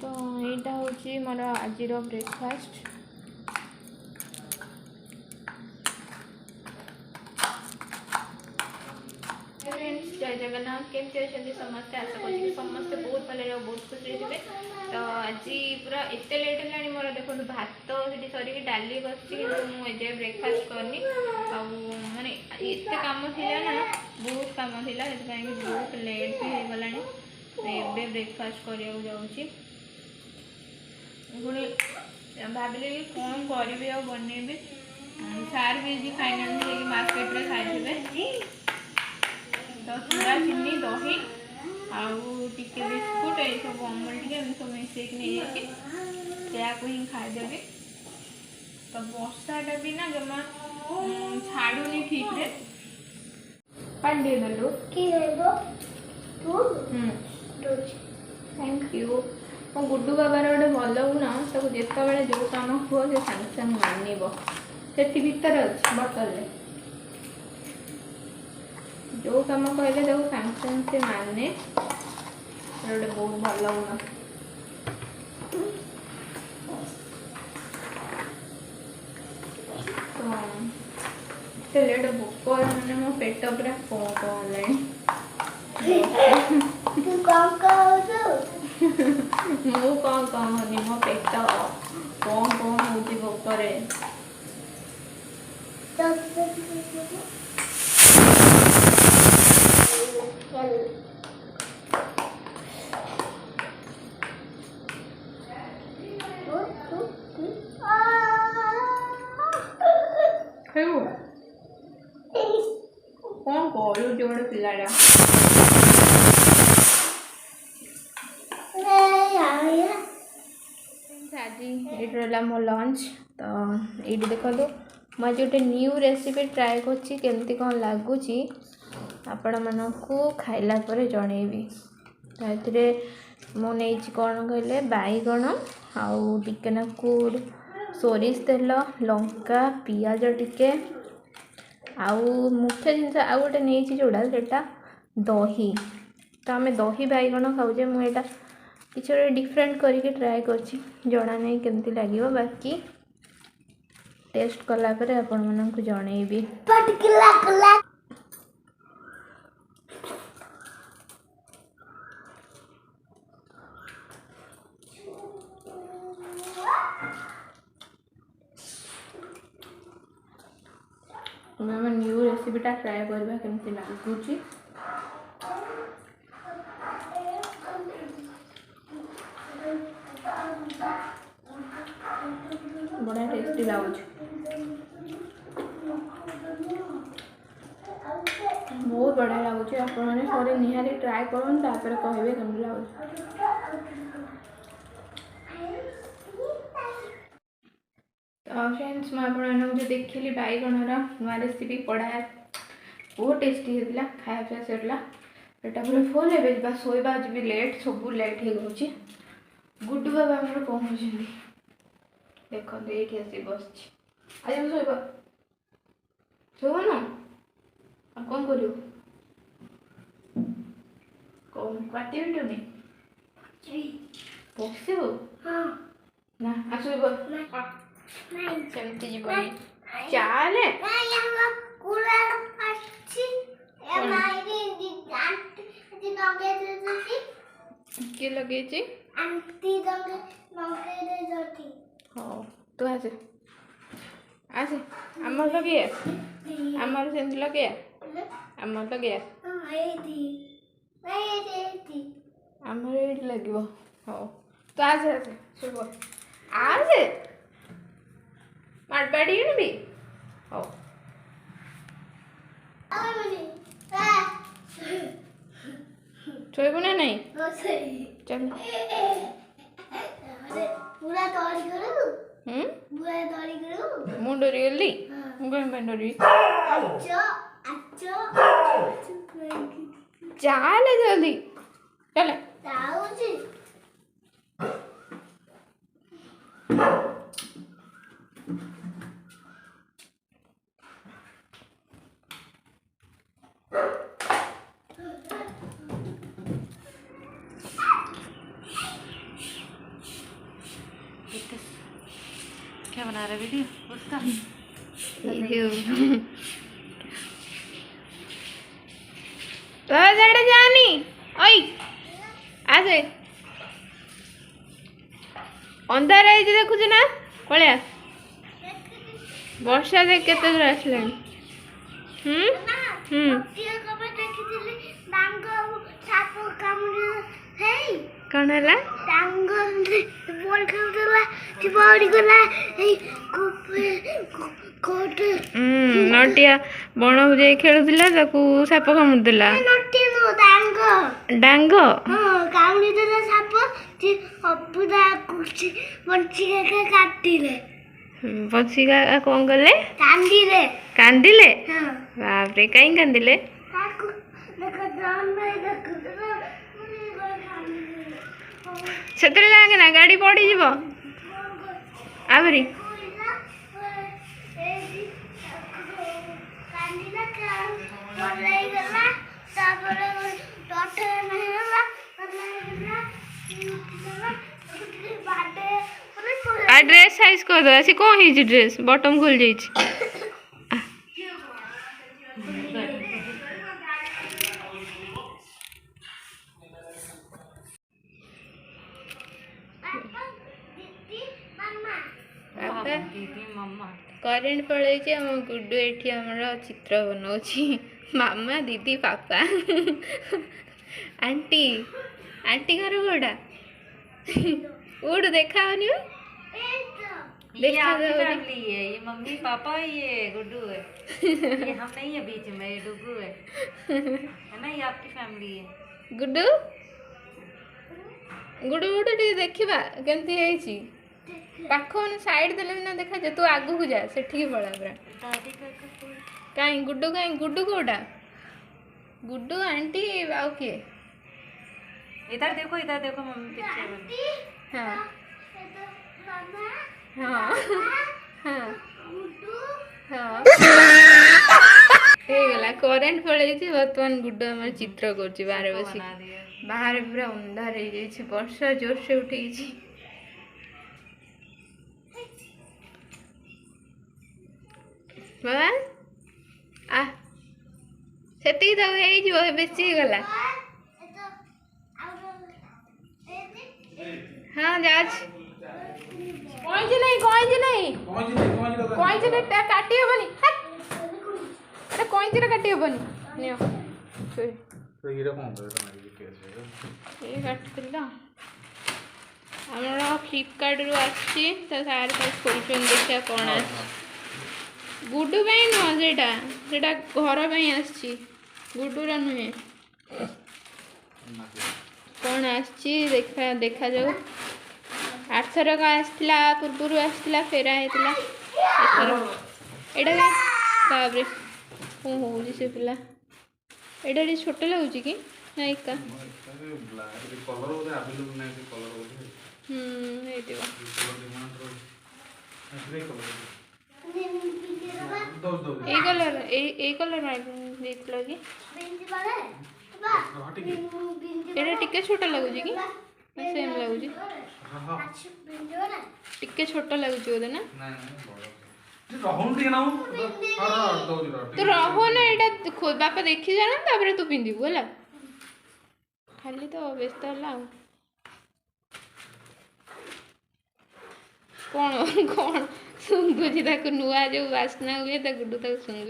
तो यहाँ हूँ मोर आज ब्रेकफास्ट। फ्रेंड्स जय जगन्नाथ केमती अच्छे समस्ते आशा करी समस्ते बहुत भले बहुत खुशी थे। तो आज पूरा एत लेट है मोर देखो भात से सर डाली बसी कि मुझे ब्रेकफास्ट करनी माने एत कम थी ना बहुत कम थी बहुत लेट भी हो गला एवं ब्रेकफास्ट करने जाऊँगी पुणी भाविले कि कौन करी आ बनइबी सार भी खाई ना मार्केट में खाई तो चूड़ा चीनी दही आउ टिके बिस्कुट ये सब अमूल टे सब मिसेक नहीं को ही खाईदेवी। तो बर्षाटा भी ना जमा छाड़ूनी ठीक रे पानी देलु थैंक यू। मो गुड्डू बाबार गोटे भल गुण जिते जो कम हुआ से सागे सागे मानव से भितर अच्छे बटल जो कम कहले सागे सागे से माने गोटे बहुत भल गुण। तो लेट भोक मैंने मो पेट पूरा मु कौन कहनी मो पेट कौन कौन होती भोकरे कौन करू गोटे पिलाटा आज ये मो लंच। तो ये देखो मुझे गोटे न्यू रेसिपी ट्राए करमती कौन लगुच आपण मानू खाइला जनइबी। तो ये मुझे कौन कहले बैगण आउ टिकेनाकू सोरिष तेल लंका पियाज टिके आउ मुख्य जिनस आउ गोटे नहीं जोड़ा सेटा दही। तो आम दही बैगण खाऊे मुझे किसी गोटे डिफरेंट करके ट्राए करछि जना नहीं केमती लगे बाकी टेस्ट कला परे आपण मानक जनइबी। न्यू रेसिपीटा ट्राए करबा केमती लागुची। बड़ा टेस्टी लगुच बहुत बढ़िया लगुच आपने थोड़े निहारी ट्राए करें तापर कहे केमती लगुच। तो फ्रेंड्स मुझे देखिली बैगण नुआ रेसिपी पढ़ा बहुत टेस्टी होता खाया पिया सरला पेटा पूरा फुल है शोबा आज भी लेट सब लेट हो गई। गुड्डू बाबा आमर कौन हो देखो ये आसी बस आज शोब शोब ना कौन कर कौन काटे बिटुनी बस ना आसो सेमती जीवन चाले किए लगे हाँ तू आसे आसे आमर लगे आमर सेमती लगे आमर लगे आमर ये लगे हाँ तो आसे आसे शुभ आसे मारपाड़ी भी हाँ शोबू ना नहीं चल पूरा तोड़ी करू पूरा तोड़ी करू मु डरी गली मु कहीं डरी अच्छा अच्छा चल जल्दी चल जाऊँ क्या बना रहा वीडियो उसका? ସେଟା ଯାନି ଓଇ ଆସେ ଅନ୍ଧାର ହେଇଛି ଦେଖୁଛୁ ନା ପଳେଆ ବର୍ଷା ଦେख କେତେ ଦୂର ଆସିଲାଣି। କଣ ହେଲା? ନଟିଆ ବଣକୁ ଯାଇ ଖେଳୁଥିଲା ତାକୁ ସାପ କାମୁଡିଦେଲା। ଡାଙ୍ଗ ବଞ୍ଚିକା କଣ କଲେ? କାନ୍ଦିଲେ। ବାପରେ କାହିଁ କାନ୍ଦିଲେ? ସେଥିରେ ଯାଆକେ ନା ଗାଡି ପଡିଯିବ ଆହୁରି। आ ड्रेस साइज कर दो ऐसी कौन है जी ड्रेस बॉटम खुल जाई करेन्ट पड़े आम गुड्डू एठी हमर चित्र बनाऊँ मामा दीदी पापा आंटी आंटी घर कोड़ा उड़ देखा देखा फैमिली है, ये मम्मी पापा ये गुड्डू है। ये हम नहीं है बीच में, ये डुगू है ना, ये आपकी फैमिली है। गुड्डू गुड्डू गुड्डू टी देखिबा केमती हेची पाख मन साइड देले ना देखा जे तू आगु को जा सेठी पड़ा पूरा काई गुड्डू कोडा गुड्डू आंटी आउ के इधर देखो मम्मी पिक्चर। हां हाँ हाँ हाँ गला करेन्ट पड़े बर्तमान गुड्डू आम चित्र कर बाहर बस बाहर पूरा अंधार हो जाए वर्षा जोर से उठे बाबा आ से बेसी गला हाँ जा काटी हेनी कईचि काटी हेनी फ्लिपकार्ट रु आसी सार खोल देखा कौन आ गुड्डू नुह से घर गुड्डूर नुहे कौन देखा देखा जाऊ आरथरक आसला पूर्व आसला फेरा होता एटा बाबरे कौन हो से पिला एटा छोट लगुच कि ना एका कलर देखल कि एटा टिके छोट लगुच कि सेम लगुच टिके छोट लगुच बोधे ना तो रहो ना एटा खुद बापा देखी जाना तापर तू पिंधिबु है खाली तो व्यस्त है कौन कौन सुंगुची नुआ जो बास्ना हुए गुड्डू सुंगु